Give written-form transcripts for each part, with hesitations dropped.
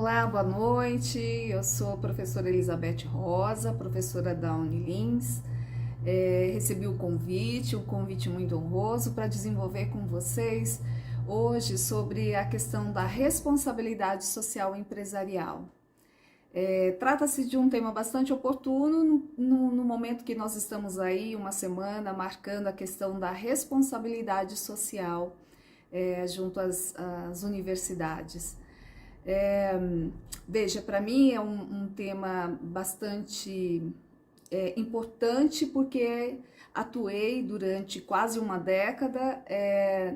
Olá, boa noite. Eu sou a professora Elizabeth Rosa, professora da Unilins. Recebi o convite, um convite muito honroso para desenvolver com vocês hoje sobre a questão da responsabilidade social empresarial. Trata-se de um tema bastante oportuno no momento que nós estamos aí, uma semana, marcando a questão da responsabilidade social junto às universidades. Veja, para mim é um tema bastante importante porque atuei durante quase uma década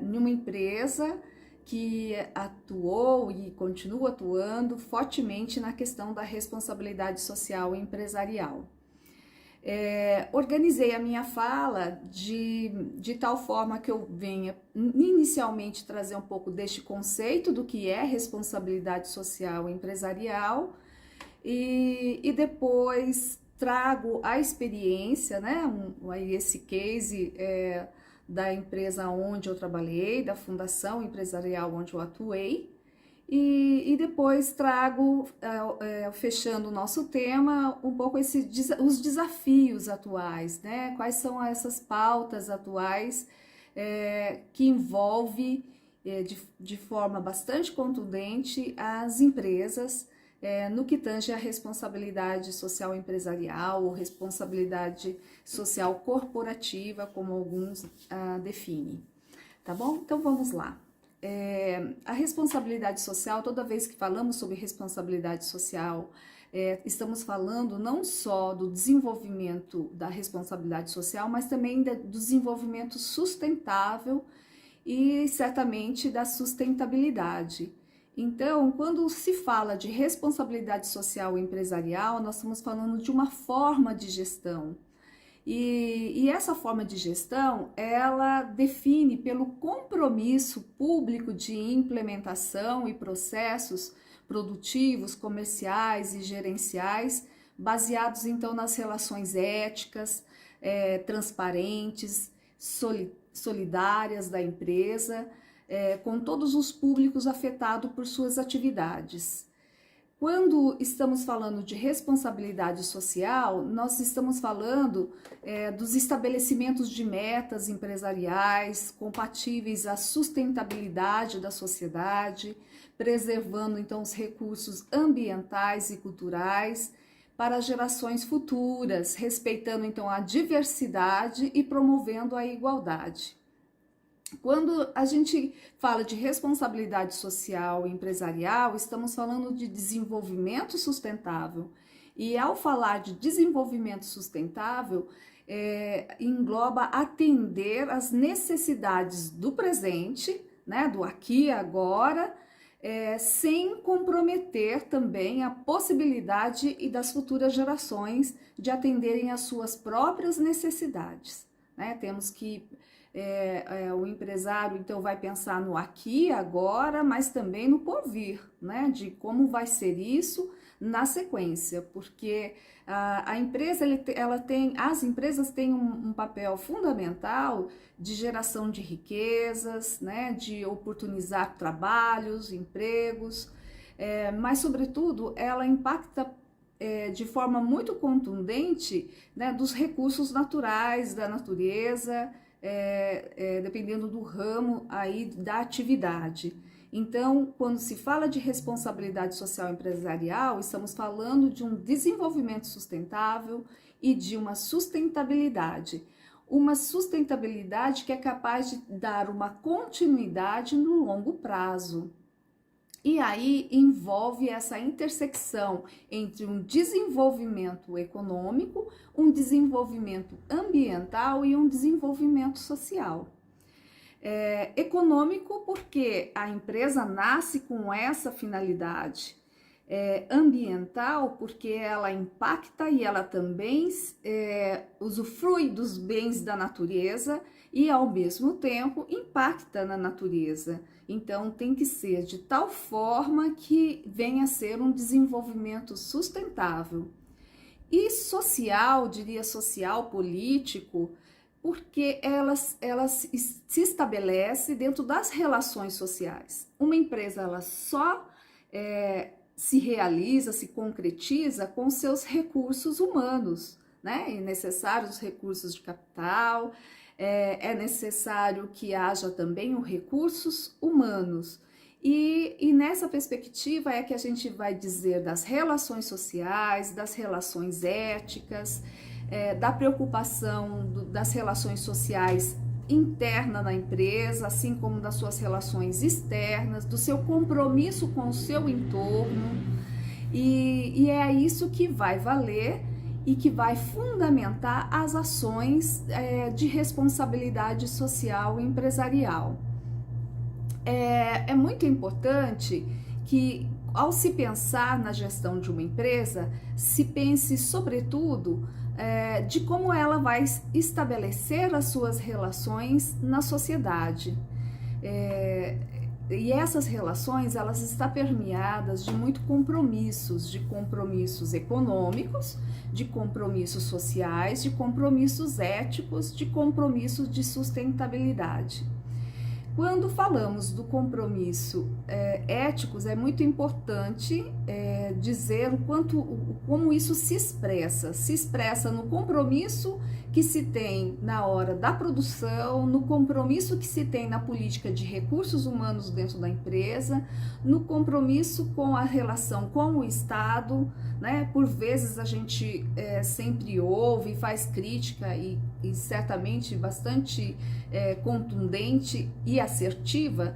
em uma empresa que atuou e continua atuando fortemente na questão da responsabilidade social empresarial. Organizei a minha fala de tal forma que eu venha inicialmente trazer um pouco deste conceito do que é responsabilidade social empresarial e depois trago a experiência, né, esse case da empresa onde eu trabalhei, da fundação empresarial onde eu atuei, e depois trago, fechando o nosso tema, um pouco os desafios atuais, né? Quais são essas pautas atuais que envolve de forma bastante contundente as empresas no que tange a responsabilidade social empresarial ou responsabilidade social corporativa, como alguns definem. Tá bom? Então vamos lá. A responsabilidade social, toda vez que falamos sobre responsabilidade social, estamos falando não só do desenvolvimento da responsabilidade social, mas também do desenvolvimento sustentável e certamente da sustentabilidade. Então, quando se fala de responsabilidade social empresarial, nós estamos falando de uma forma de gestão. E essa forma de gestão, ela define pelo compromisso público de implementação e processos produtivos, comerciais e gerenciais, baseados então nas relações éticas, transparentes, solidárias da empresa, com todos os públicos afetados por suas atividades. Quando estamos falando de responsabilidade social, nós estamos falando dos estabelecimentos de metas empresariais compatíveis à sustentabilidade da sociedade, preservando então os recursos ambientais e culturais para gerações futuras, respeitando então a diversidade e promovendo a igualdade. Quando a gente fala de responsabilidade social e empresarial, estamos falando de desenvolvimento sustentável. E ao falar de desenvolvimento sustentável, engloba atender às necessidades do presente, né, do aqui e agora, sem comprometer também a possibilidade e das futuras gerações de atenderem às suas próprias necessidades. Né? Temos que o empresário então vai pensar no aqui, agora, mas também no porvir, né? De como vai ser isso na sequência, porque a empresa, as empresas têm um papel fundamental de geração de riquezas, né? De oportunizar trabalhos, empregos, mas sobretudo ela impacta de forma muito contundente, né, dos recursos naturais da natureza, dependendo do ramo aí da atividade. Então, quando se fala de responsabilidade social empresarial, estamos falando de um desenvolvimento sustentável e de uma sustentabilidade. Uma sustentabilidade que é capaz de dar uma continuidade no longo prazo. E aí envolve essa intersecção entre um desenvolvimento econômico, um desenvolvimento ambiental e um desenvolvimento social. Econômico porque a empresa nasce com essa finalidade. Ambiental porque ela impacta e ela também usufrui dos bens da natureza e ao mesmo tempo impacta na natureza. Então tem que ser de tal forma que venha a ser um desenvolvimento sustentável. E social, diria social, político, porque ela se estabelece dentro das relações sociais. Uma empresa ela só se realiza, se concretiza com seus recursos humanos, né? É necessário os recursos de capital, é necessário que haja também os recursos humanos. E nessa perspectiva é que a gente vai dizer das relações sociais, das relações éticas, da preocupação das relações sociais interna na empresa, assim como das suas relações externas, do seu compromisso com o seu entorno, e é isso que vai valer e que vai fundamentar as ações de responsabilidade social e empresarial. É muito importante que, ao se pensar na gestão de uma empresa, se pense sobretudo de como ela vai estabelecer as suas relações na sociedade. E essas relações, elas estão permeadas de muitos compromissos, de compromissos econômicos, de compromissos sociais, de compromissos éticos, de compromissos de sustentabilidade. Quando falamos do compromisso éticos, é muito importante dizer como isso se expressa no compromisso que se tem na hora da produção, no compromisso que se tem na política de recursos humanos dentro da empresa, no compromisso com a relação com o Estado, né? Por vezes a gente sempre ouve e faz crítica e certamente bastante contundente e assertiva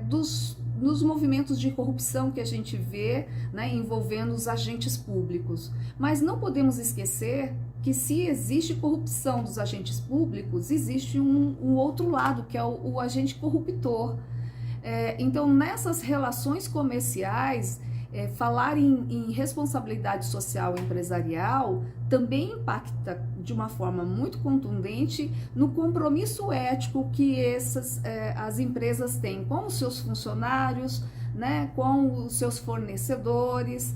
dos movimentos de corrupção que a gente vê, né, envolvendo os agentes públicos. Mas não podemos esquecer que se existe corrupção dos agentes públicos, existe um outro lado, que é o agente corruptor. Então, nessas relações comerciais, falar em responsabilidade social empresarial também impacta de uma forma muito contundente no compromisso ético que as empresas têm com os seus funcionários, né, com os seus fornecedores,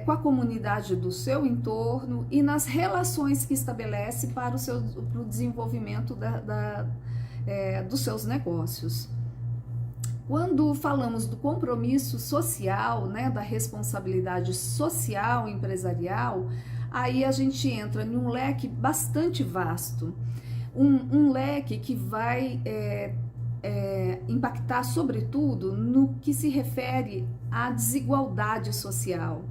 com a comunidade do seu entorno e nas relações que estabelece para o desenvolvimento dos seus negócios. Quando falamos do compromisso social, né, da responsabilidade social empresarial, aí a gente entra em um leque bastante vasto, um leque que vai impactar sobretudo no que se refere à desigualdade social.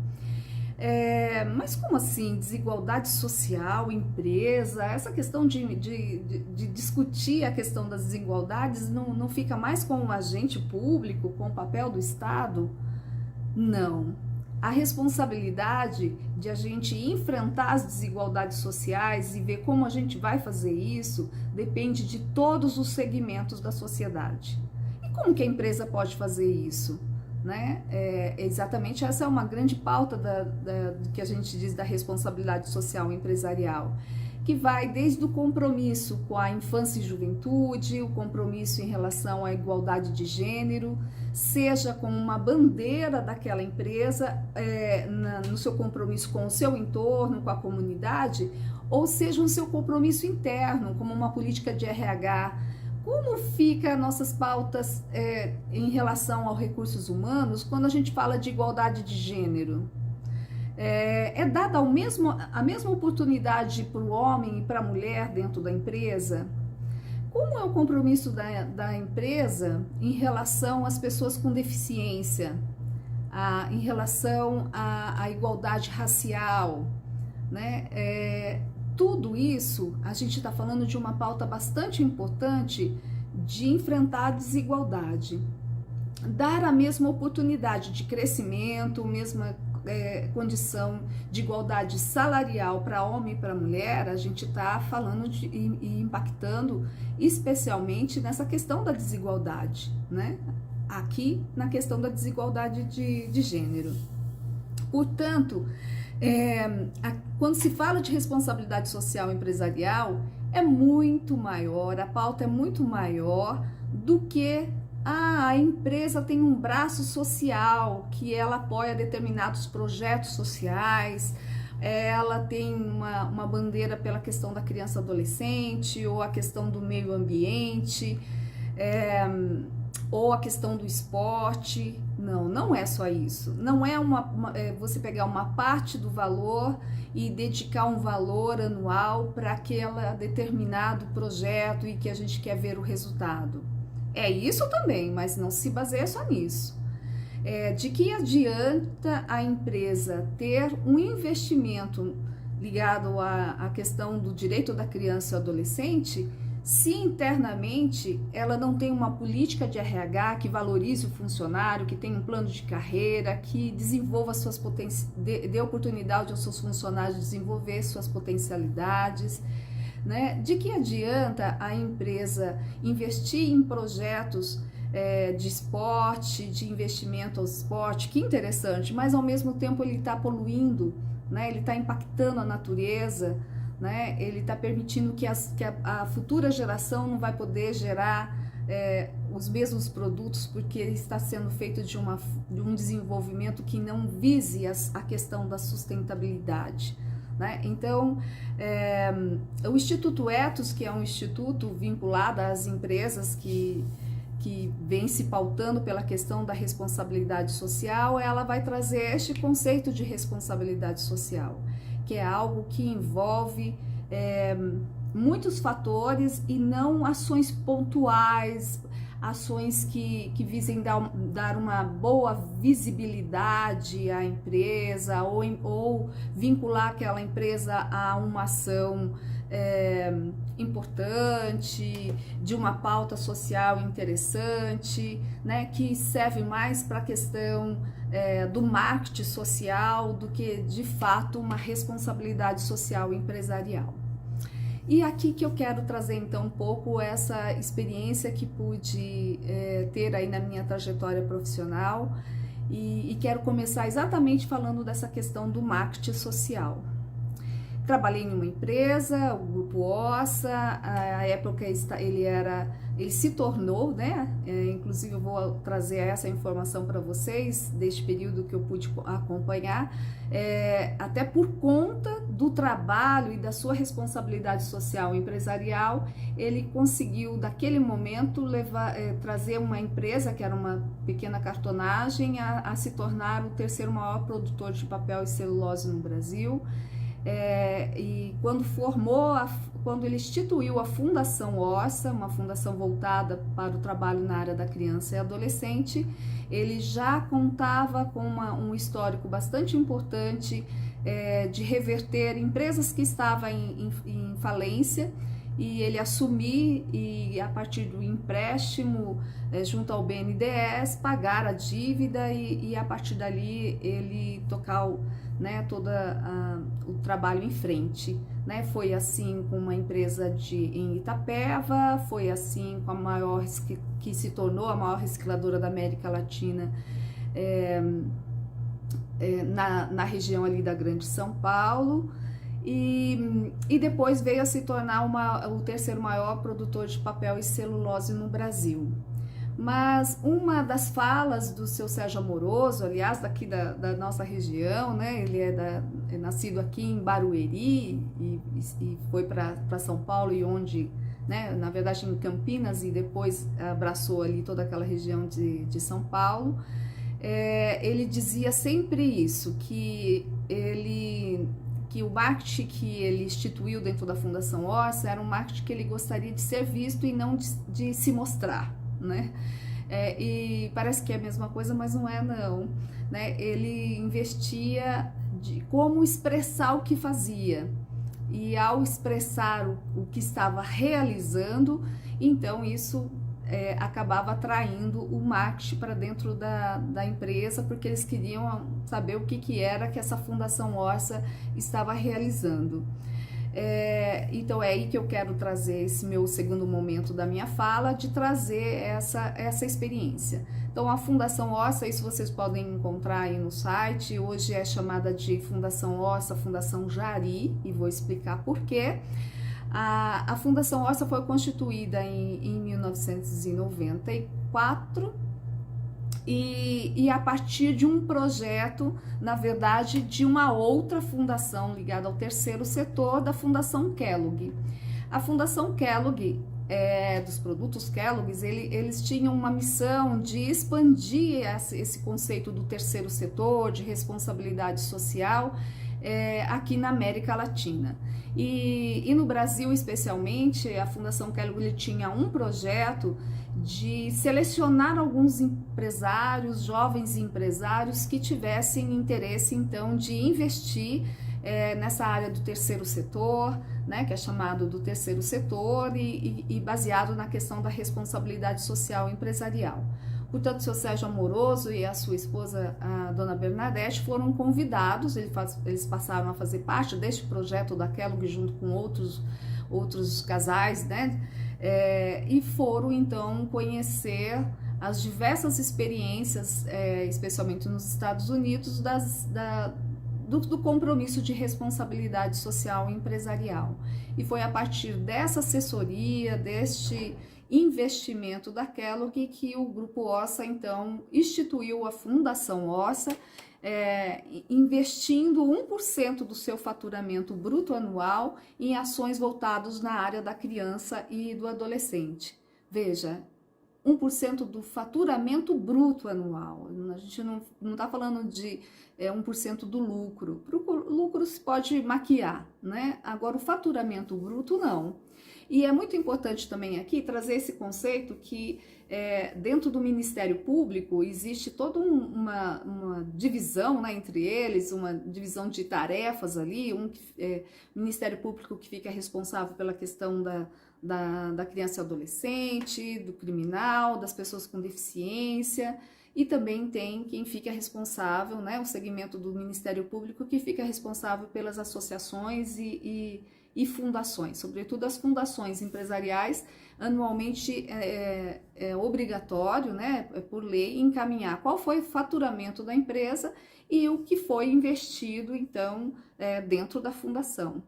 Mas como assim, desigualdade social, empresa, essa questão de discutir a questão das desigualdades não fica mais com o agente público, com o papel do Estado? Não. A responsabilidade de a gente enfrentar as desigualdades sociais e ver como a gente vai fazer isso depende de todos os segmentos da sociedade. E como que a empresa pode fazer isso? Né? Exatamente essa é uma grande pauta do que a gente diz da responsabilidade social empresarial, que vai desde o compromisso com a infância e juventude, o compromisso em relação à igualdade de gênero, seja como uma bandeira daquela empresa no seu compromisso com o seu entorno, com a comunidade, ou seja, no seu compromisso interno, como uma política de RH. Como fica nossas pautas em relação aos recursos humanos quando a gente fala de igualdade de gênero? É dada a mesma oportunidade para o homem e para a mulher dentro da empresa? Como é o compromisso da empresa em relação às pessoas com deficiência, em relação à igualdade racial, né? Tudo isso, a gente está falando de uma pauta bastante importante de enfrentar a desigualdade. Dar a mesma oportunidade de crescimento, mesma condição de igualdade salarial para homem e para mulher, a gente está falando e impactando especialmente nessa questão da desigualdade, né? Aqui na questão da desigualdade de gênero. Portanto, quando se fala de responsabilidade social empresarial, é muito maior, a pauta é muito maior do que a empresa tem um braço social, que ela apoia determinados projetos sociais, ela tem uma bandeira pela questão da criança e adolescente, ou a questão do meio ambiente, ou a questão do esporte. Não, não é só isso. Não é você pegar uma parte do valor e dedicar um valor anual para aquele determinado projeto e que a gente quer ver o resultado. É isso também, mas não se baseia só nisso. De que adianta a empresa ter um investimento ligado à questão do direito da criança e adolescente se internamente ela não tem uma política de RH que valorize o funcionário, que tenha um plano de carreira, que desenvolva dê oportunidade aos seus funcionários de desenvolver suas potencialidades, né? De que adianta a empresa investir em projetos de esporte, de investimento ao esporte, que interessante, mas ao mesmo tempo ele está poluindo, né? Ele está impactando a natureza, né? Ele está permitindo que a futura geração não vai poder gerar os mesmos produtos porque ele está sendo feito de um desenvolvimento que não vise a questão da sustentabilidade, né? Então, o Instituto Ethos, que é um instituto vinculado às empresas que vem se pautando pela questão da responsabilidade social, ela vai trazer este conceito de responsabilidade social, que é algo que envolve muitos fatores e não ações pontuais, ações que visem dar uma boa visibilidade à empresa ou vincular aquela empresa a uma ação importante, de uma pauta social interessante, né, que serve mais para a questão do marketing social do que de fato uma responsabilidade social empresarial. E aqui que eu quero trazer então um pouco essa experiência que pude ter aí na minha trajetória profissional e quero começar exatamente falando dessa questão do marketing social. Trabalhei em uma empresa, o Grupo Ossa, à época ele se tornou, né? Inclusive eu vou trazer essa informação para vocês, deste período que eu pude acompanhar, até por conta do trabalho e da sua responsabilidade social e empresarial, ele conseguiu, daquele momento, trazer uma empresa, que era uma pequena cartonagem, a se tornar o terceiro maior produtor de papel e celulose no Brasil. E quando ele instituiu a Fundação Ossa, uma fundação voltada para o trabalho na área da criança e adolescente, ele já contava com um histórico bastante importante de reverter empresas que estavam em falência, e ele assumir e a partir do empréstimo junto ao BNDES pagar a dívida e a partir dali ele tocar todo o trabalho em frente, né? Foi assim com uma empresa em Itapeva, foi assim com a maior, que se tornou a maior recicladora da América Latina, na região ali da Grande São Paulo, e depois veio a se tornar o terceiro maior produtor de papel e celulose no Brasil. Mas uma das falas do seu Sérgio Amoroso, aliás, daqui da nossa região, né? Ele é nascido aqui em Barueri e foi para São Paulo, e onde, né, na verdade em Campinas, e depois abraçou ali toda aquela região de São Paulo. Ele dizia sempre isso, que o marketing que ele instituiu dentro da Fundação Ossa era um marketing que ele gostaria de ser visto e não de se mostrar, né? E parece que é a mesma coisa, mas não é não, né? Ele investia de como expressar o que fazia, e ao expressar o que estava realizando, então isso acabava atraindo o marketing para dentro da empresa, porque eles queriam saber o que era que essa Fundação Ossa estava realizando. Então é aí que eu quero trazer esse meu segundo momento da minha fala, de trazer essa experiência. Então a Fundação Ossa, isso vocês podem encontrar aí no site, hoje é chamada de Fundação Ossa, Fundação Jari, e vou explicar por quê. A Fundação Ossa foi constituída em 1994 e a partir de um projeto, na verdade, de uma outra fundação ligada ao terceiro setor, da Fundação Kellogg. A Fundação Kellogg dos produtos Kellogg's, eles tinham uma missão de expandir esse conceito do terceiro setor, de responsabilidade social, aqui na América Latina. E no Brasil, especialmente, a Fundação Kellogg tinha um projeto de selecionar alguns empresários, jovens empresários que tivessem interesse, então, de investir nessa área do terceiro setor, né, que é chamado do terceiro setor e baseado na questão da responsabilidade social empresarial. Portanto, o seu Sérgio Amoroso e a sua esposa, a dona Bernadette, foram convidados, eles passaram a fazer parte deste projeto da Kellogg junto com outros casais, né? E foram então conhecer as diversas experiências, especialmente nos Estados Unidos, do compromisso de responsabilidade social empresarial. E foi a partir dessa assessoria, deste investimento da Kellogg, que o Grupo Ossa, então, instituiu a Fundação Ossa, investindo 1% do seu faturamento bruto anual em ações voltadas na área da criança e do adolescente. Veja, 1% do faturamento bruto anual. A gente não está falando de 1% do lucro. O lucro se pode maquiar, né? Agora, o faturamento bruto, não. E é muito importante também aqui trazer esse conceito que dentro do Ministério Público existe toda uma divisão, né, entre eles, uma divisão de tarefas ali, Ministério Público que fica responsável pela questão da criança e adolescente, do criminal, das pessoas com deficiência, e também tem quem fica responsável, né, o segmento do Ministério Público que fica responsável pelas associações e fundações, sobretudo as fundações empresariais. Anualmente é obrigatório, né, por lei, encaminhar qual foi o faturamento da empresa e o que foi investido, então, dentro da fundação.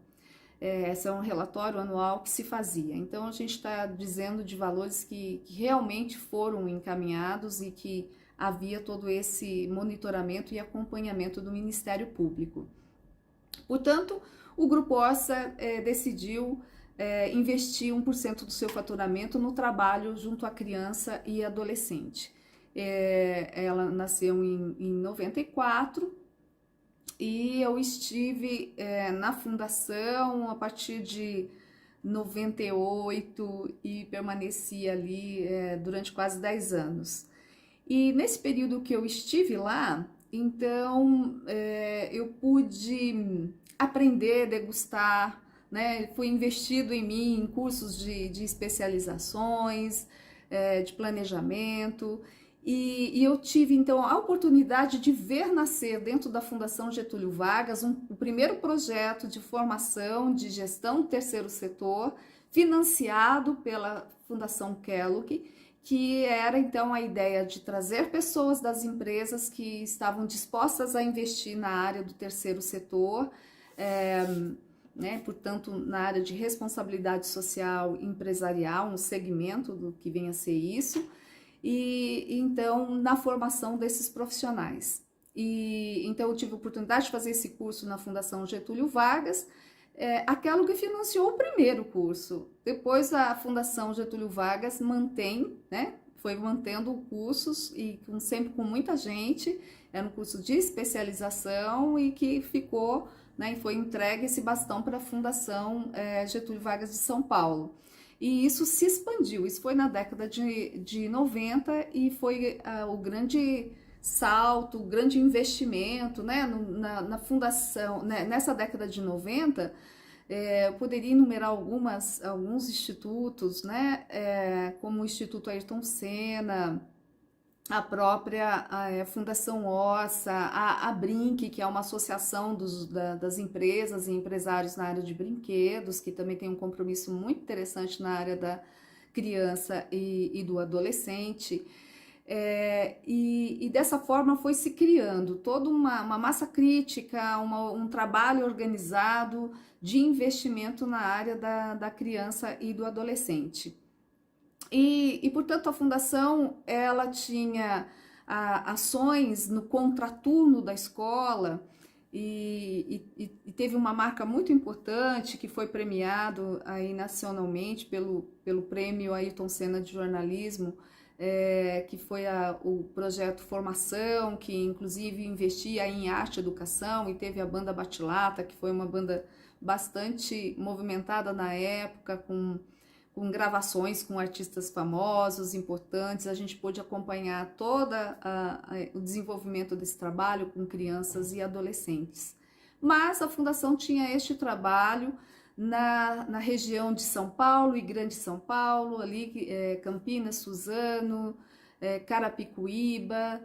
Esse é um relatório anual que se fazia. Então, a gente está dizendo de valores que realmente foram encaminhados e que havia todo esse monitoramento e acompanhamento do Ministério Público. Portanto, o Grupo Ossa decidiu investir 1% do seu faturamento no trabalho junto à criança e adolescente. Ela nasceu em 94 e eu estive na fundação a partir de 98 e permaneci ali durante quase 10 anos. E nesse período que eu estive lá, então eu pude aprender, degustar, né? Foi investido em mim em cursos de especializações, de planejamento, e eu tive então a oportunidade de ver nascer dentro da Fundação Getúlio Vargas o primeiro projeto de formação de gestão do terceiro setor, financiado pela Fundação Kellogg, que era então a ideia de trazer pessoas das empresas que estavam dispostas a investir na área do terceiro setor, né, portanto, na área de responsabilidade social empresarial, um segmento do que vem a ser isso, e então na formação desses profissionais. E então eu tive a oportunidade de fazer esse curso na Fundação Getúlio Vargas. A Kellogg financiou o primeiro curso, depois a Fundação Getúlio Vargas mantém, né, foi mantendo cursos e sempre com muita gente, era um curso de especialização e que ficou, né, e foi entregue esse bastão para a Fundação Getúlio Vargas de São Paulo. E isso se expandiu, isso foi na década de 90 e foi o grande salto, o grande investimento, né, na fundação, né, nessa década de 90, eu poderia enumerar alguns institutos, né, como o Instituto Ayrton Senna, a própria Fundação Ossa, a Brinque, que é uma associação das empresas e empresários na área de brinquedos, que também tem um compromisso muito interessante na área da criança e do adolescente. E dessa forma foi se criando toda uma massa crítica, um trabalho organizado de investimento na área da criança e do adolescente. E portanto, a fundação ela tinha ações no contraturno da escola e teve uma marca muito importante que foi premiado aí nacionalmente pelo prêmio Ayrton Senna de jornalismo, que foi o projeto Formação, que inclusive investia em arte e educação, e teve a banda Batilata, que foi uma banda bastante movimentada na época, com gravações com artistas famosos, importantes. A gente pôde acompanhar todo o desenvolvimento desse trabalho com crianças e adolescentes. Mas a Fundação tinha este trabalho na região de São Paulo e Grande São Paulo, ali Campinas, Suzano, Carapicuíba,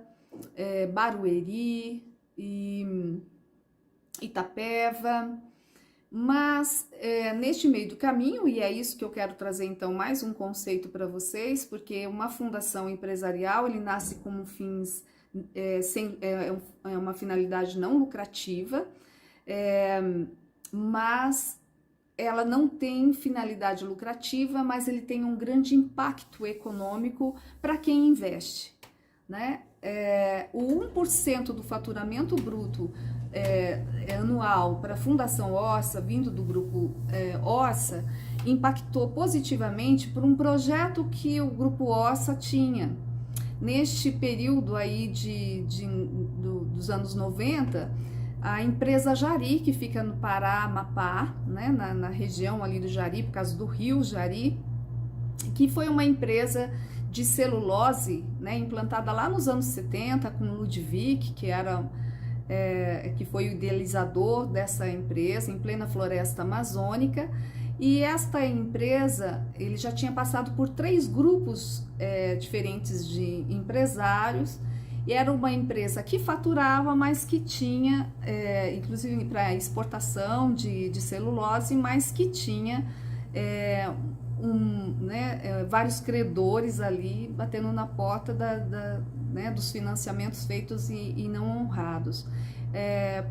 Barueri, e Itapeva. Mas neste meio do caminho, e é isso que eu quero trazer então mais um conceito para vocês, porque uma fundação empresarial, ele nasce com fins, é uma finalidade não lucrativa, mas ela não tem finalidade lucrativa, mas ele tem um grande impacto econômico para quem investe, né? O 1% do faturamento bruto anual para a Fundação Ossa, vindo do grupo Ossa, impactou positivamente por um projeto que o grupo Ossa tinha. Neste período aí dos anos 90, a empresa Jari, que fica no Pará, Amapá, né, na região ali do Jari, por causa do rio Jari, que foi uma empresa de celulose, né, implantada lá nos anos 70 com Ludwig, que foi o idealizador dessa empresa, em plena floresta amazônica. E esta empresa, ele já tinha passado por 3 grupos diferentes de empresários, e era uma empresa que faturava, mas que tinha, inclusive para exportação de celulose, mas que tinha vários credores ali batendo na porta dos financiamentos feitos e não honrados.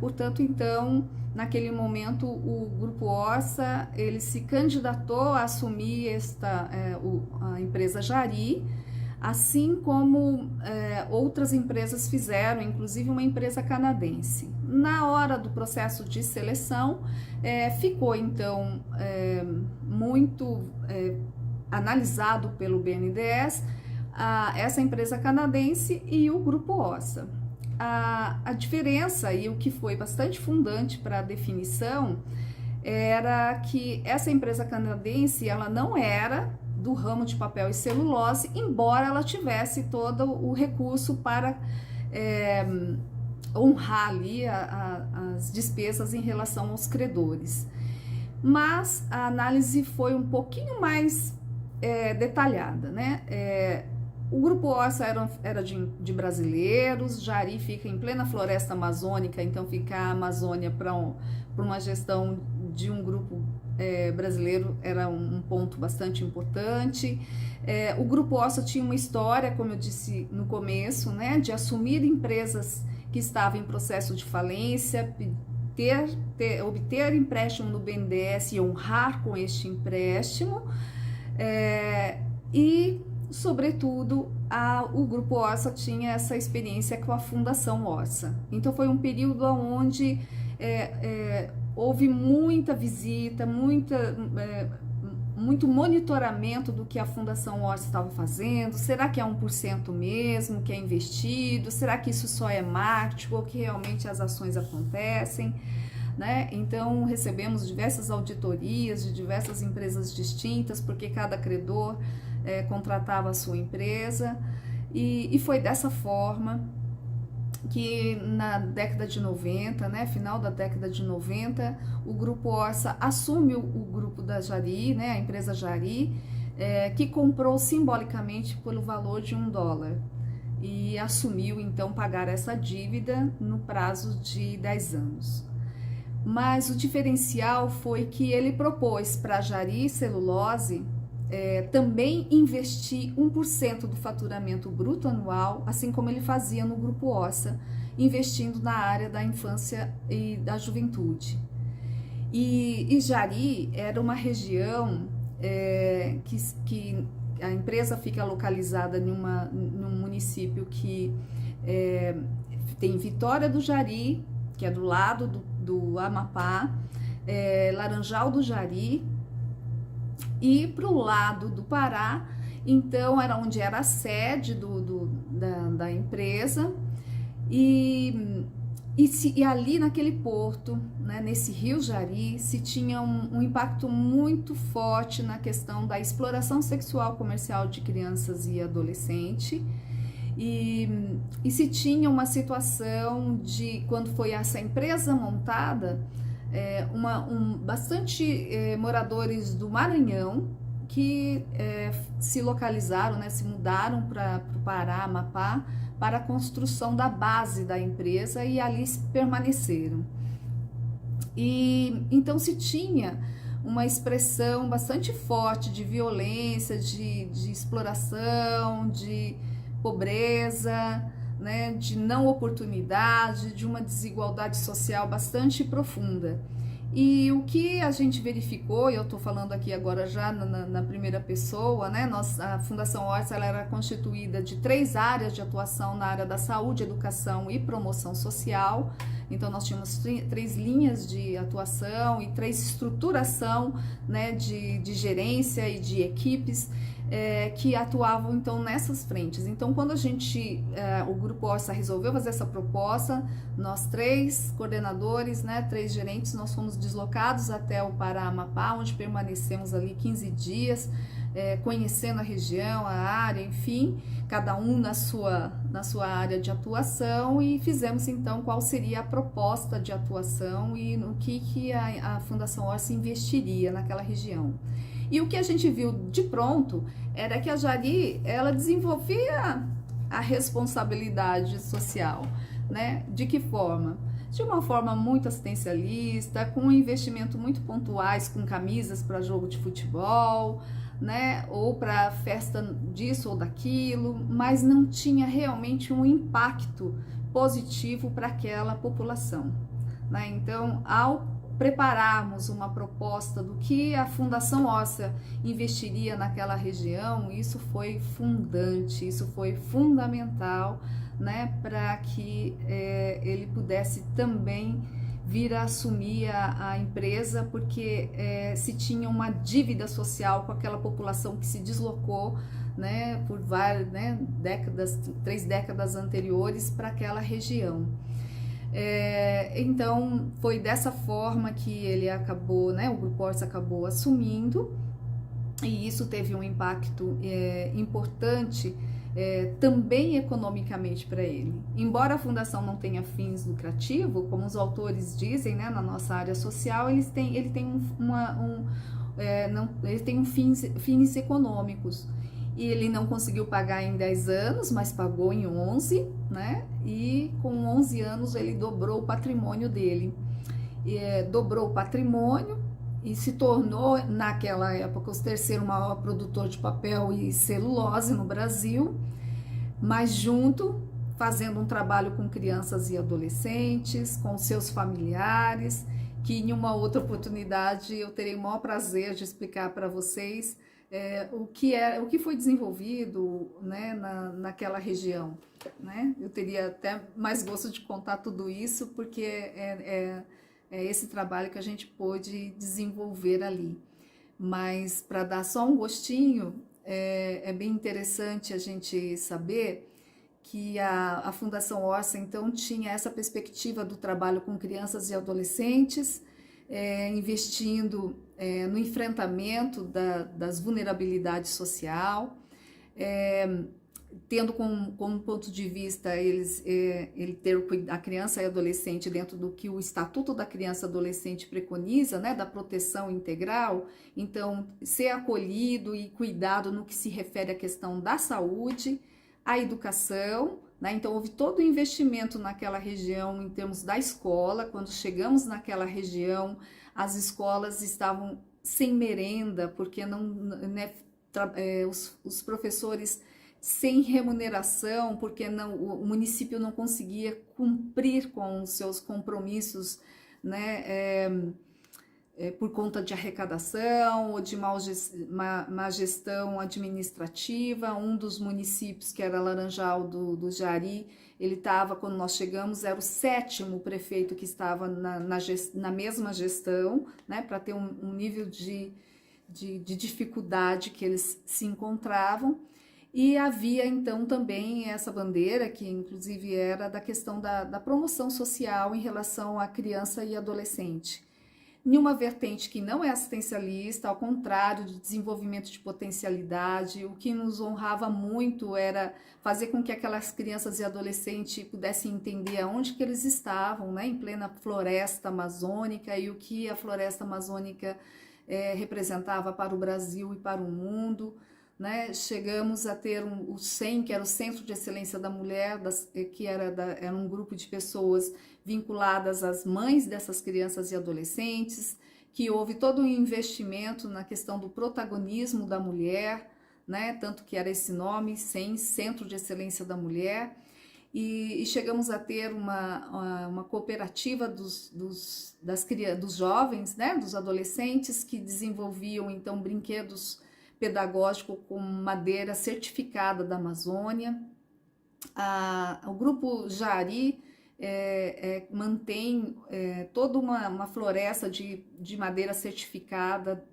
Portanto, então, naquele momento, o Grupo Ossa, ele se candidatou a assumir a empresa Jari, assim como outras empresas fizeram, inclusive uma empresa canadense. Na hora do processo de seleção, ficou então muito analisado pelo BNDES essa empresa canadense e o Grupo Ossa. A diferença, e o que foi bastante fundante para a definição, era que essa empresa canadense, ela não era do ramo de papel e celulose, embora ela tivesse todo o recurso para honrar ali as despesas em relação aos credores. Mas a análise foi um pouquinho mais detalhada, né? O Grupo Ossa era de brasileiros, Jari fica em plena floresta amazônica, então fica a Amazônia para uma gestão de um grupo brasileiro era um ponto bastante importante. O Grupo Ossa tinha uma história, como eu disse no começo, né, de assumir empresas que estavam em processo de falência, obter empréstimo no BNDES e honrar com este empréstimo, e, sobretudo, o Grupo Ossa tinha essa experiência com a Fundação Ossa. Então foi um período onde houve muita visita, muito monitoramento do que a Fundação Ossa estava fazendo. Será que é 1% mesmo que é investido? Será que isso só é marketing ou que realmente as ações acontecem? Né? Então recebemos diversas auditorias de diversas empresas distintas, porque cada credor contratava a sua empresa, e foi dessa forma que na década de 90, né, final da década de 90, o Grupo Ossa assume o grupo da Jari, né, a empresa Jari, que comprou simbolicamente pelo valor de $1 e assumiu então pagar essa dívida no prazo de 10 anos. Mas o diferencial foi que ele propôs para a Jari Celulose também investir 1% do faturamento bruto anual, assim como ele fazia no Grupo Ossa, investindo na área da infância e da juventude. E Jari era uma região que a empresa fica localizada num município que tem Vitória do Jari, que é do lado do Amapá, Laranjal do Jari, e para o lado do Pará, então era onde era a sede da empresa, e ali naquele porto, né, nesse rio Jari, se tinha um impacto muito forte na questão da exploração sexual comercial de crianças e adolescentes, e se tinha uma situação de, quando foi essa empresa montada, bastante moradores do Maranhão que se localizaram, né, se mudaram para o Pará, Amapá, para a construção da base da empresa, e ali permaneceram. E então se tinha uma expressão bastante forte de violência, de exploração, de pobreza, né, de não oportunidade, de uma desigualdade social bastante profunda. E o que a gente verificou, e eu estou falando aqui agora já na primeira pessoa, né? A Fundação Orça, ela era constituída de 3 áreas de atuação na área da saúde, educação e promoção social. Então nós tínhamos 3 linhas de atuação e 3 estruturação, né, de gerência e de equipes que atuavam então nessas frentes. Então quando o Grupo Orça resolveu fazer essa proposta, nós 3 coordenadores, né, 3 gerentes, nós fomos deslocados até o Pará, Amapá, onde permanecemos ali 15 dias, conhecendo a região, a área, enfim, cada um na sua área de atuação, e fizemos então qual seria a proposta de atuação e no que a Fundação Orça investiria naquela região. E o que a gente viu de pronto era que a Jari, ela desenvolvia a responsabilidade social, né? De que forma? De uma forma muito assistencialista, com investimento muito pontuais, com camisas para jogo de futebol, né? Ou para festa disso ou daquilo, mas não tinha realmente um impacto positivo para aquela população, né? Então, ao prepararmos uma proposta do que a Fundação Orça investiria naquela região, isso foi fundante, isso foi fundamental, né, para que ele pudesse também vir a assumir a empresa, porque se tinha uma dívida social com aquela população que se deslocou, né, por várias, né, 3 décadas anteriores para aquela região. Então foi dessa forma que ele acabou, né, o Grupo Orça acabou assumindo, e isso teve um impacto importante também economicamente para ele. Embora a fundação não tenha fins lucrativos, como os autores dizem, né, na nossa área social, ele tem fins econômicos. E ele não conseguiu pagar em 10 anos, mas pagou em 11, né? E com 11 anos ele dobrou o patrimônio dele. Dobrou o patrimônio e se tornou, naquela época, o 3º maior produtor de papel e celulose no Brasil, mas junto, fazendo um trabalho com crianças e adolescentes, com seus familiares, que em uma outra oportunidade eu terei o maior prazer de explicar para vocês o que foi desenvolvido, né, naquela região, né? Eu teria até mais gosto de contar tudo isso, porque é esse trabalho que a gente pôde desenvolver ali. Mas para dar só um gostinho, é bem interessante a gente saber que a Fundação Orça então tinha essa perspectiva do trabalho com crianças e adolescentes, investindo no enfrentamento das vulnerabilidades social, tendo como ponto de vista ele ter a criança e adolescente dentro do que o Estatuto da Criança e Adolescente preconiza, né, da proteção integral. Então, ser acolhido e cuidado no que se refere à questão da saúde, a educação, né? Então houve todo o investimento naquela região em termos da escola. Quando chegamos naquela região, as escolas estavam sem merenda, porque os professores sem remuneração, porque o município não conseguia cumprir com os seus compromissos, né, por conta de arrecadação ou de má gestão administrativa. Um dos municípios, que era Laranjal do Jari, ele estava, quando nós chegamos, era o 7º prefeito que estava na mesma gestão, né, para ter um nível de dificuldade que eles se encontravam. E havia então também essa bandeira, que inclusive era da questão da promoção social em relação à criança e adolescente. Em uma vertente que não é assistencialista, ao contrário, de desenvolvimento de potencialidade. O que nos honrava muito era fazer com que aquelas crianças e adolescentes pudessem entender aonde que eles estavam, né, em plena floresta amazônica, e o que a floresta amazônica representava para o Brasil e para o mundo. Né? Chegamos a ter o CEM, que era o Centro de Excelência da Mulher, que era um grupo de pessoas vinculadas às mães dessas crianças e adolescentes, que houve todo um investimento na questão do protagonismo da mulher, né? Tanto que era esse nome, CEM, Centro de Excelência da Mulher, e chegamos a ter uma cooperativa dos jovens, né? Dos adolescentes, que desenvolviam então brinquedos pedagógico com madeira certificada da Amazônia. O grupo Jari mantém toda uma floresta de madeira certificada,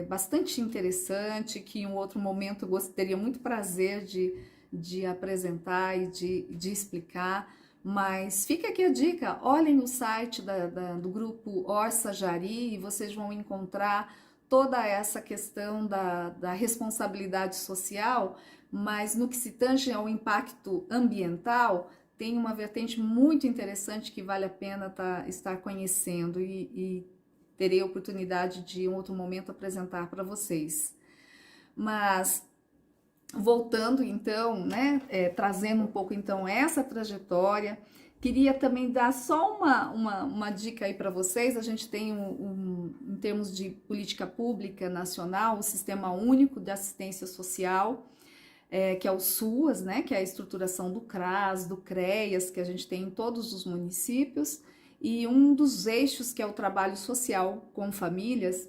bastante interessante, que em um outro momento eu teria muito prazer de apresentar e de explicar. Mas fica aqui a dica, olhem no site do grupo Orça Jari e vocês vão encontrar toda essa questão da responsabilidade social, mas no que se tange ao impacto ambiental, tem uma vertente muito interessante que vale a pena estar conhecendo, e terei a oportunidade de em outro momento apresentar para vocês. Mas voltando então, né, trazendo um pouco então essa trajetória, queria também dar só uma dica aí para vocês. A gente tem, em termos de política pública nacional, o Sistema Único de Assistência Social, que é o SUAS, né, que é a estruturação do CRAS, do CREAS, que a gente tem em todos os municípios, e um dos eixos, que é o trabalho social com famílias.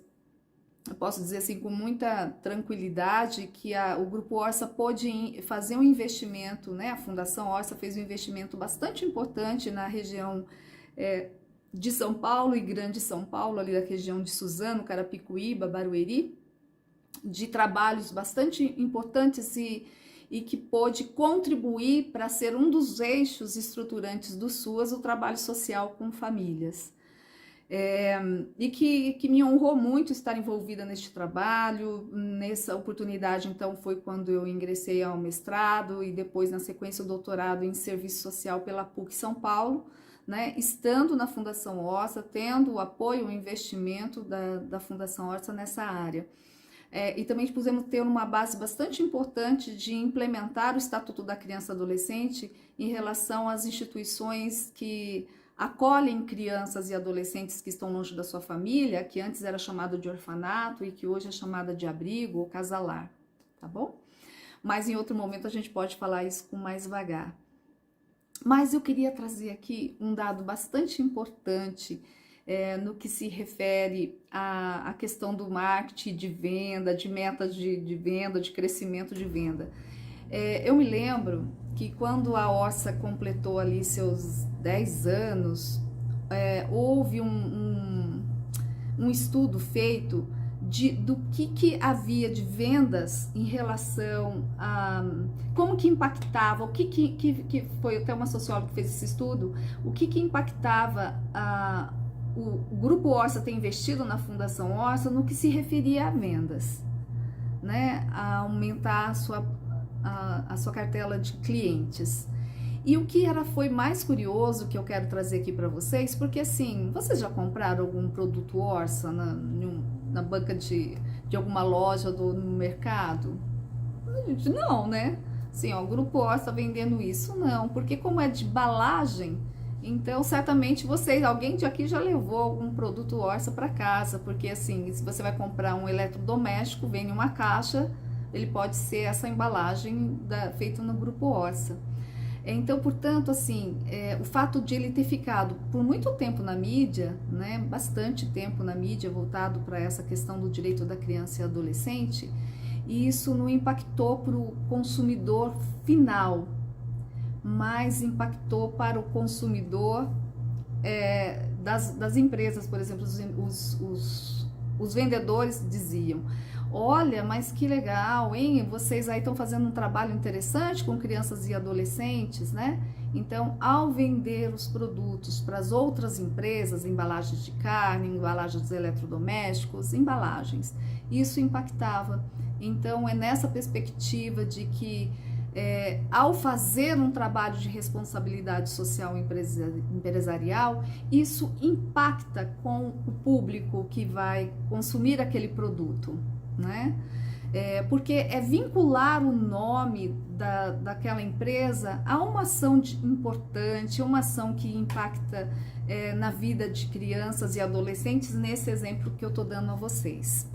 Eu posso dizer assim com muita tranquilidade que o Grupo Orça pôde fazer um investimento, né? A Fundação Orça fez um investimento bastante importante na região de São Paulo e Grande São Paulo, ali da região de Suzano, Carapicuíba, Barueri, de trabalhos bastante importantes e que pôde contribuir para ser um dos eixos estruturantes do SUAS, o trabalho social com famílias. E que me honrou muito estar envolvida neste trabalho. Nessa oportunidade, então, foi quando eu ingressei ao mestrado e depois, na sequência, o doutorado em Serviço Social pela PUC São Paulo, né? Estando na Fundação Orça, tendo o apoio, o investimento da Fundação Orça nessa área. E também pudemos ter uma base bastante importante de implementar o Estatuto da Criança e Adolescente em relação às instituições que acolhem crianças e adolescentes que estão longe da sua família, que antes era chamado de orfanato e que hoje é chamada de abrigo ou casalar, tá bom? Mas em outro momento a gente pode falar isso com mais vagar. Mas eu queria trazer aqui um dado bastante importante no que se refere à questão do marketing de venda, de metas de venda, de crescimento de venda. Eu me lembro que quando a Orça completou ali seus 10 anos, houve um estudo feito do que havia de vendas em relação a como que impactava, o que foi até uma socióloga que fez esse estudo, o que impactava o Grupo Orça ter investido na Fundação Orça no que se referia a vendas, né? A aumentar a sua cartela de clientes. E o que foi mais curioso, que eu quero trazer aqui para vocês, porque assim, vocês já compraram algum produto Orça na banca de alguma loja no mercado? Não, né? Assim, o Grupo Orça vendendo isso, não, porque como é de embalagem, então certamente alguém de aqui já levou algum produto Orça para casa, porque assim, se você vai comprar um eletrodoméstico, vem em uma caixa, ele pode ser essa embalagem feita no Grupo Orça. Então, portanto, assim, o fato de ele ter ficado por muito tempo na mídia, né, bastante tempo na mídia voltado para essa questão do direito da criança e adolescente, e isso não impactou para o consumidor final, mas impactou para o consumidor das empresas, por exemplo, os vendedores diziam: olha, mas que legal, hein? Vocês aí estão fazendo um trabalho interessante com crianças e adolescentes, né? Então, ao vender os produtos para as outras empresas, embalagens de carne, embalagens de eletrodomésticos, embalagens, isso impactava. Então, é nessa perspectiva de que ao fazer um trabalho de responsabilidade social empresarial, isso impacta com o público que vai consumir aquele produto, né? Porque é vincular o nome daquela empresa a uma ação importante, uma ação que impacta na vida de crianças e adolescentes, nesse exemplo que eu estou dando a vocês.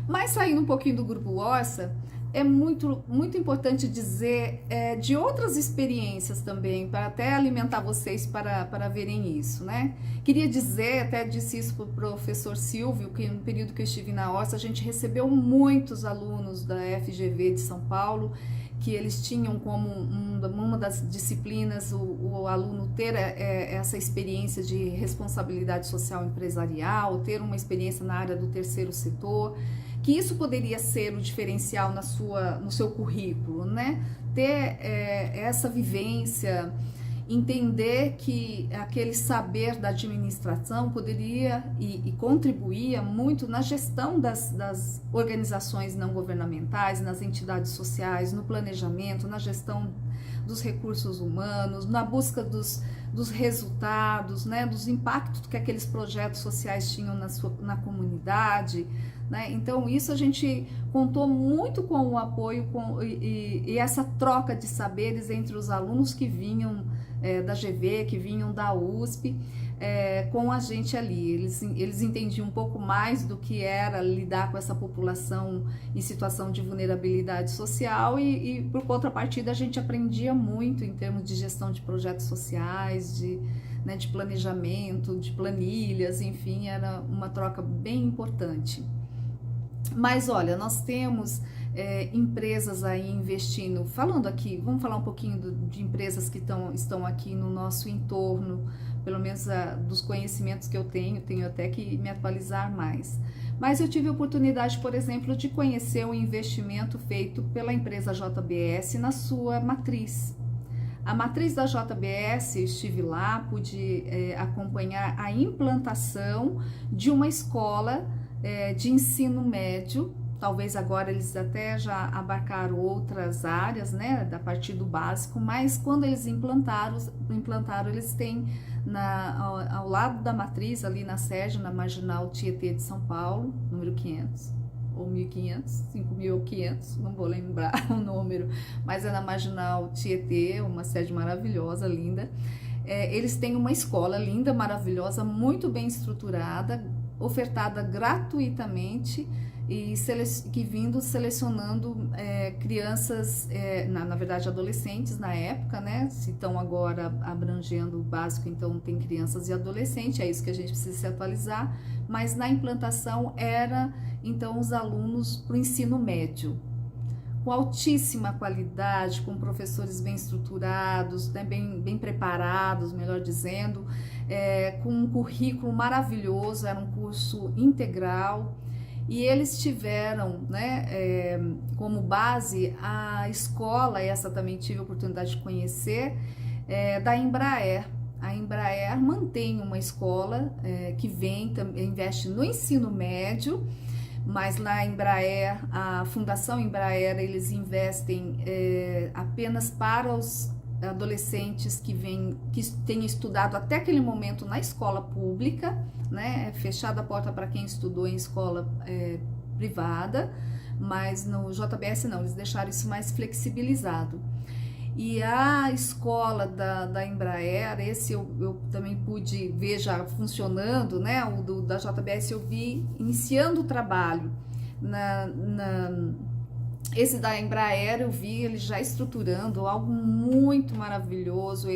Mas saindo um pouquinho do Grupo Orça, é muito importante dizer de outras experiências também, para até alimentar vocês para verem isso, né? Queria dizer, até disse isso para o professor Silvio, que no período que eu estive na Orça, a gente recebeu muitos alunos da FGV de São Paulo, que eles tinham como uma das disciplinas o aluno ter essa experiência de responsabilidade social empresarial, ter uma experiência na área do terceiro setor, que isso poderia ser o diferencial no seu currículo, né? Ter essa vivência, entender que aquele saber da administração poderia e contribuía muito na gestão das organizações não governamentais, nas entidades sociais, no planejamento, na gestão dos recursos humanos, na busca dos resultados, né, dos impactos que aqueles projetos sociais tinham na comunidade, né? Então isso a gente contou muito com o apoio e essa troca de saberes entre os alunos que vinham da GV, que vinham da USP, com a gente ali. Eles entendiam um pouco mais do que era lidar com essa população em situação de vulnerabilidade social e por contrapartida a gente aprendia muito em termos de gestão de projetos sociais, de planejamento, de planilhas, enfim, era uma troca bem importante. Mas olha, nós temos empresas aí investindo, falando aqui, vamos falar um pouquinho de empresas que estão aqui no nosso entorno, pelo menos dos conhecimentos que eu tenho até que me atualizar mais. Mas eu tive a oportunidade, por exemplo, de conhecer um investimento feito pela empresa JBS na sua matriz. A matriz da JBS, eu estive lá, pude acompanhar a implantação de uma escola de ensino médio. Talvez agora eles até já abarcaram outras áreas, né, a partir do básico, mas quando eles implantaram eles têm ao lado da matriz, ali na sede, na Marginal Tietê de São Paulo, número 500, ou 1500, 5500, não vou lembrar o número, mas é na Marginal Tietê, uma sede maravilhosa, linda. Eles têm uma escola linda, maravilhosa, muito bem estruturada, ofertada gratuitamente, e vindo selecionando crianças, na verdade adolescentes na época, né? Se estão agora abrangendo o básico, então tem crianças e adolescentes, é isso que a gente precisa se atualizar, mas na implantação era então os alunos para o ensino médio, com altíssima qualidade, com professores bem estruturados, né, bem preparados, melhor dizendo, com um currículo maravilhoso, era um curso integral. E eles tiveram, né, como base a escola, essa também tive a oportunidade de conhecer, da Embraer. A Embraer mantém uma escola que investe no ensino médio, mas na Embraer, a Fundação Embraer, eles investem apenas para os adolescentes que têm estudado até aquele momento na escola pública, né? Fechada a porta para quem estudou em escola privada, mas no JBS não, eles deixaram isso mais flexibilizado. E a escola da Embraer, esse eu também pude ver já funcionando, né? O da JBS eu vi iniciando o trabalho Esse da Embraer eu vi ele já estruturando algo muito maravilhoso.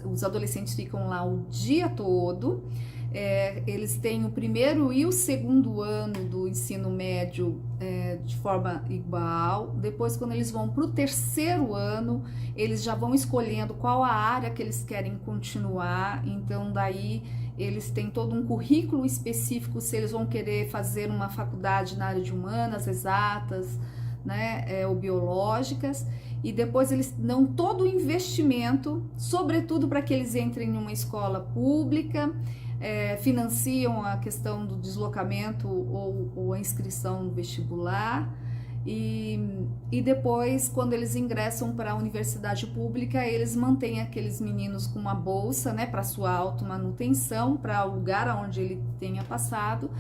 Os adolescentes ficam lá o dia todo. Eles têm o primeiro e o segundo ano do ensino médio de forma igual. Depois, quando eles vão para o terceiro ano, eles já vão escolhendo qual a área que eles querem continuar. Então, daí eles têm todo um currículo específico se eles vão querer fazer uma faculdade na área de humanas, exatas, né, ou biológicas. E depois eles dão todo o investimento, sobretudo para que eles entrem em uma escola pública. Financiam a questão do deslocamento ou a inscrição no vestibular, e depois, quando eles ingressam para a universidade pública, eles mantêm aqueles meninos com uma bolsa, né, para sua automanutenção, para o lugar onde ele tenha passado,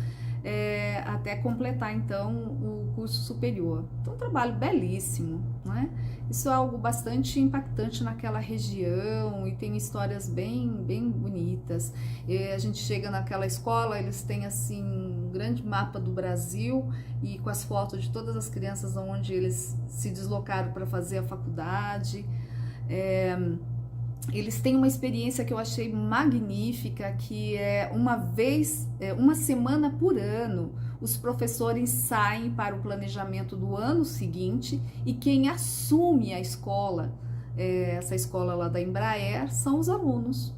até completar então o curso superior. Então, um trabalho belíssimo, né? Isso é algo bastante impactante naquela região e tem histórias bem bonitas. A gente chega naquela escola, eles têm assim um grande mapa do Brasil e com as fotos de todas as crianças onde eles se deslocaram para fazer a faculdade. Eles têm uma experiência que eu achei magnífica, que é uma semana por ano, os professores saem para o planejamento do ano seguinte e quem assume a escola, essa escola lá da Embraer, são os alunos.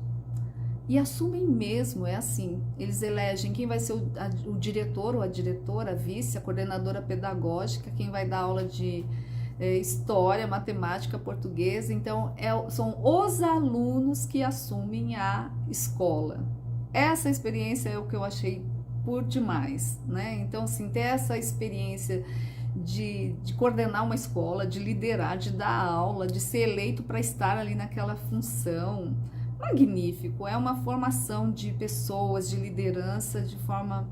E assumem mesmo, é assim, eles elegem quem vai ser o diretor ou a diretora, a vice, a coordenadora pedagógica, quem vai dar aula de história, matemática, português. Então são os alunos que assumem a escola. Essa experiência é o que eu achei por demais, né? Então, assim, ter essa experiência de coordenar uma escola, de liderar, de dar aula, de ser eleito para estar ali naquela função, magnífico. É uma formação de pessoas, de liderança, de forma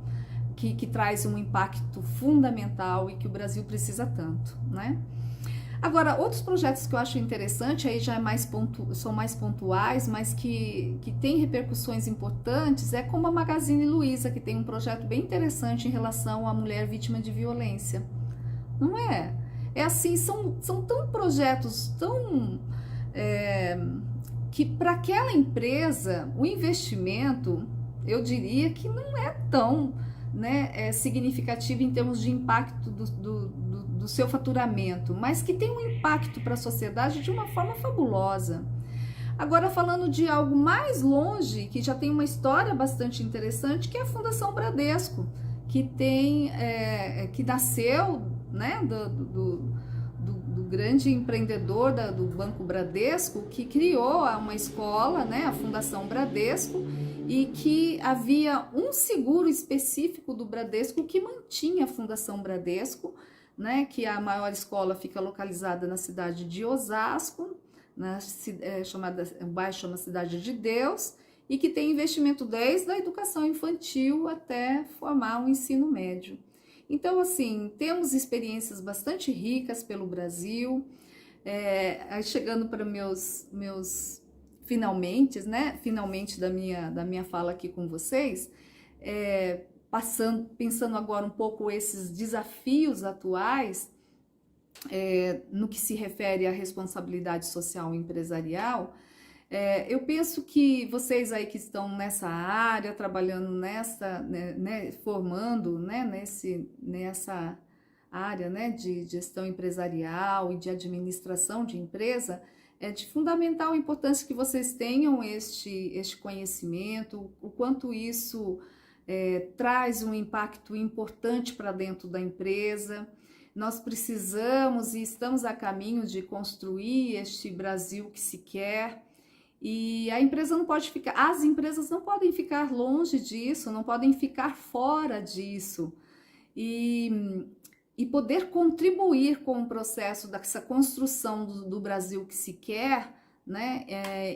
que traz um impacto fundamental e que o Brasil precisa tanto, né? Agora, outros projetos que eu acho interessante, aí já são mais pontuais, mas que tem repercussões importantes, é como a Magazine Luiza, que tem um projeto bem interessante em relação à mulher vítima de violência. Não é? É assim, são tão projetos tão... que para aquela empresa, o investimento, eu diria que não é tão, né, significativo em termos de impacto do seu faturamento, mas que tem um impacto para a sociedade de uma forma fabulosa. Agora, falando de algo mais longe, que já tem uma história bastante interessante, que é a Fundação Bradesco, que nasceu, né, do grande empreendedor do Banco Bradesco, que criou uma escola, né, a Fundação Bradesco, e que havia um seguro específico do Bradesco que mantinha a Fundação Bradesco, né, que a maior escola fica localizada na cidade de Osasco, o bairro chama Cidade de Deus, e que tem investimento desde a educação infantil até formar o ensino médio. Então, assim, temos experiências bastante ricas pelo Brasil. Chegando para meus finalmente, né? Finalmente da minha fala aqui com vocês, pensando agora um pouco esses desafios atuais, no que se refere à responsabilidade social empresarial. Eu penso que vocês aí que estão nessa área, trabalhando formando, né, nessa área, né, de gestão empresarial e de administração de empresa, é de fundamental importância que vocês tenham este conhecimento, o quanto isso traz um impacto importante para dentro da empresa. Nós precisamos e estamos a caminho de construir este Brasil que se quer. E as empresas não podem ficar longe disso, não podem ficar fora disso. E poder contribuir com o processo dessa construção do Brasil que se quer, né,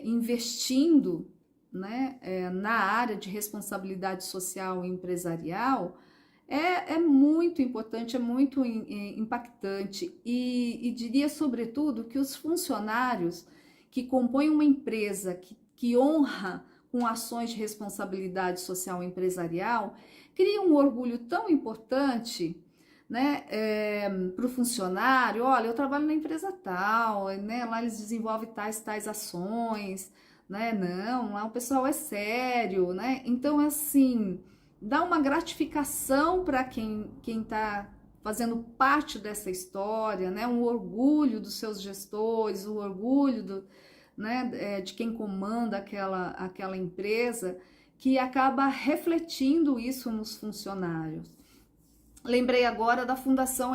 investindo, né, na área de responsabilidade social e empresarial, é muito importante, é muito impactante. E diria, sobretudo, que os funcionários que compõem uma empresa que honra com ações de responsabilidade social empresarial, criam um orgulho tão importante, né, para o funcionário, olha, eu trabalho na empresa tal, né, lá eles desenvolvem tais ações, né, não, lá o pessoal é sério, né, então, assim, dá uma gratificação para quem está fazendo parte dessa história, né, um orgulho dos seus gestores, o orgulho né, de quem comanda aquela empresa, que acaba refletindo isso nos funcionários. Lembrei agora da Fundação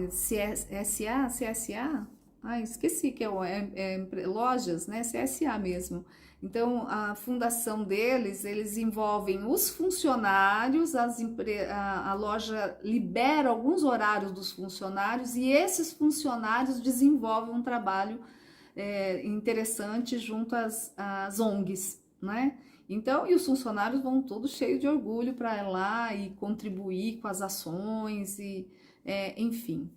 CSA? Ai, esqueci que lojas, né? CSA mesmo. Então, a fundação deles, eles envolvem os funcionários, a loja libera alguns horários dos funcionários e esses funcionários desenvolvem um trabalho interessante junto às ONGs, né? Então, e os funcionários vão todos cheios de orgulho para ir lá e contribuir com as ações, enfim.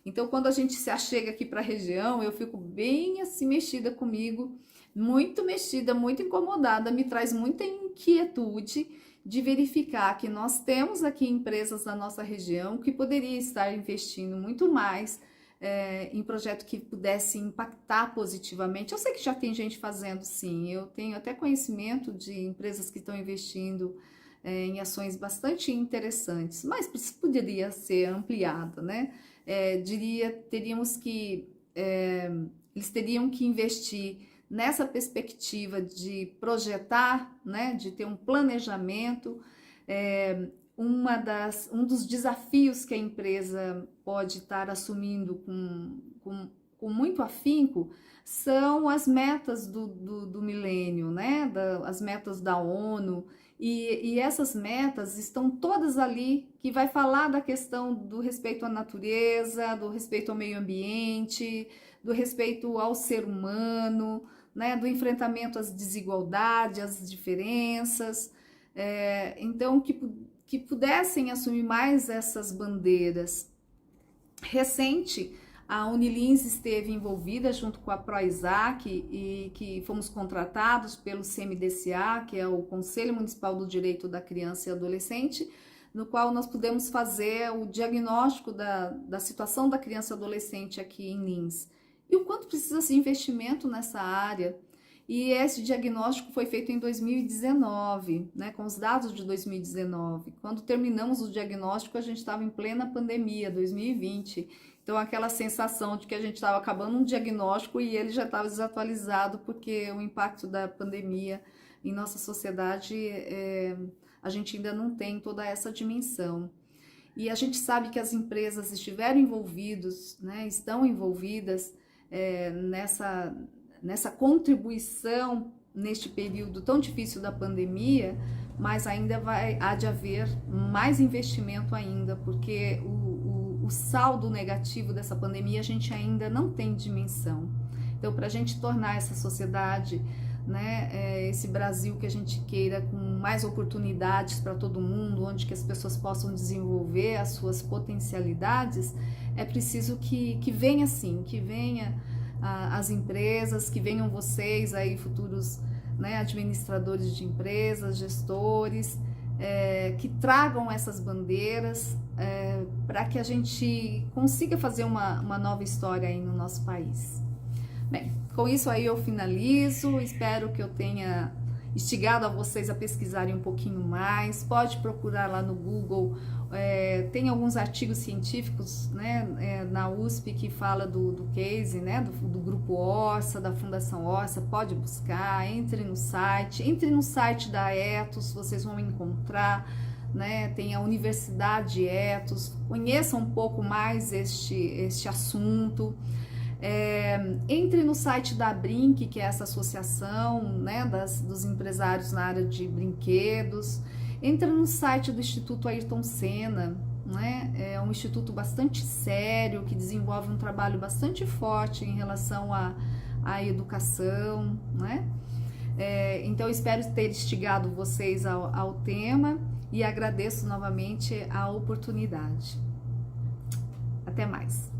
Então, quando a gente se achega aqui para a região, eu fico bem assim mexida comigo, muito mexida, muito incomodada, me traz muita inquietude de verificar que nós temos aqui empresas da nossa região que poderiam estar investindo muito mais em projeto que pudesse impactar positivamente. Eu sei que já tem gente fazendo, sim, eu tenho até conhecimento de empresas que estão investindo em ações bastante interessantes, mas poderia ser ampliada, né? Eles teriam que investir nessa perspectiva de projetar, né, de ter um planejamento. Um dos desafios que a empresa pode estar assumindo com muito afinco são as metas do milênio, né? As metas da ONU, e essas metas estão todas ali, que vai falar da questão do respeito à natureza, do respeito ao meio ambiente, do respeito ao ser humano, né? Do enfrentamento às desigualdades, às diferenças. Então, que pudessem assumir mais essas bandeiras. Recente, a Unilins esteve envolvida junto com a PROISAC e que fomos contratados pelo CMDCA, que é o Conselho Municipal do Direito da Criança e Adolescente, no qual nós pudemos fazer o diagnóstico da situação da criança e adolescente aqui em Lins. E o quanto precisa de investimento nessa área. E esse diagnóstico foi feito em 2019, né, com os dados de 2019. Quando terminamos o diagnóstico, a gente estava em plena pandemia, 2020. Então, aquela sensação de que a gente estava acabando um diagnóstico e ele já estava desatualizado, porque o impacto da pandemia em nossa sociedade, a gente ainda não tem toda essa dimensão. E a gente sabe que as empresas estiveram envolvidas, né, estão envolvidas nessa contribuição neste período tão difícil da pandemia, mas ainda há de haver mais investimento ainda, porque o saldo negativo dessa pandemia a gente ainda não tem dimensão. Então, para a gente tornar essa sociedade, né, esse Brasil que a gente queira, com mais oportunidades para todo mundo, onde que as pessoas possam desenvolver as suas potencialidades, é preciso que venha assim, que venha as empresas, que venham vocês aí, futuros, né, administradores de empresas, gestores, que tragam essas bandeiras para que a gente consiga fazer uma nova história aí no nosso país. Bem, com isso aí eu finalizo, espero que eu tenha instigado a vocês a pesquisarem um pouquinho mais. Pode procurar lá no Google, tem alguns artigos científicos, né, na USP que fala do case, né, do Grupo Orça, da Fundação Orça. Pode buscar, entre no site da Ethos, vocês vão encontrar, né, tem a Universidade Ethos, conheçam um pouco mais este assunto. Entre no site da Brinque, que é essa associação, né, dos empresários na área de brinquedos. Entra no site do Instituto Ayrton Senna, né? É um instituto bastante sério, que desenvolve um trabalho bastante forte em relação à educação, né? Então, espero ter instigado vocês ao tema e agradeço novamente a oportunidade. Até mais.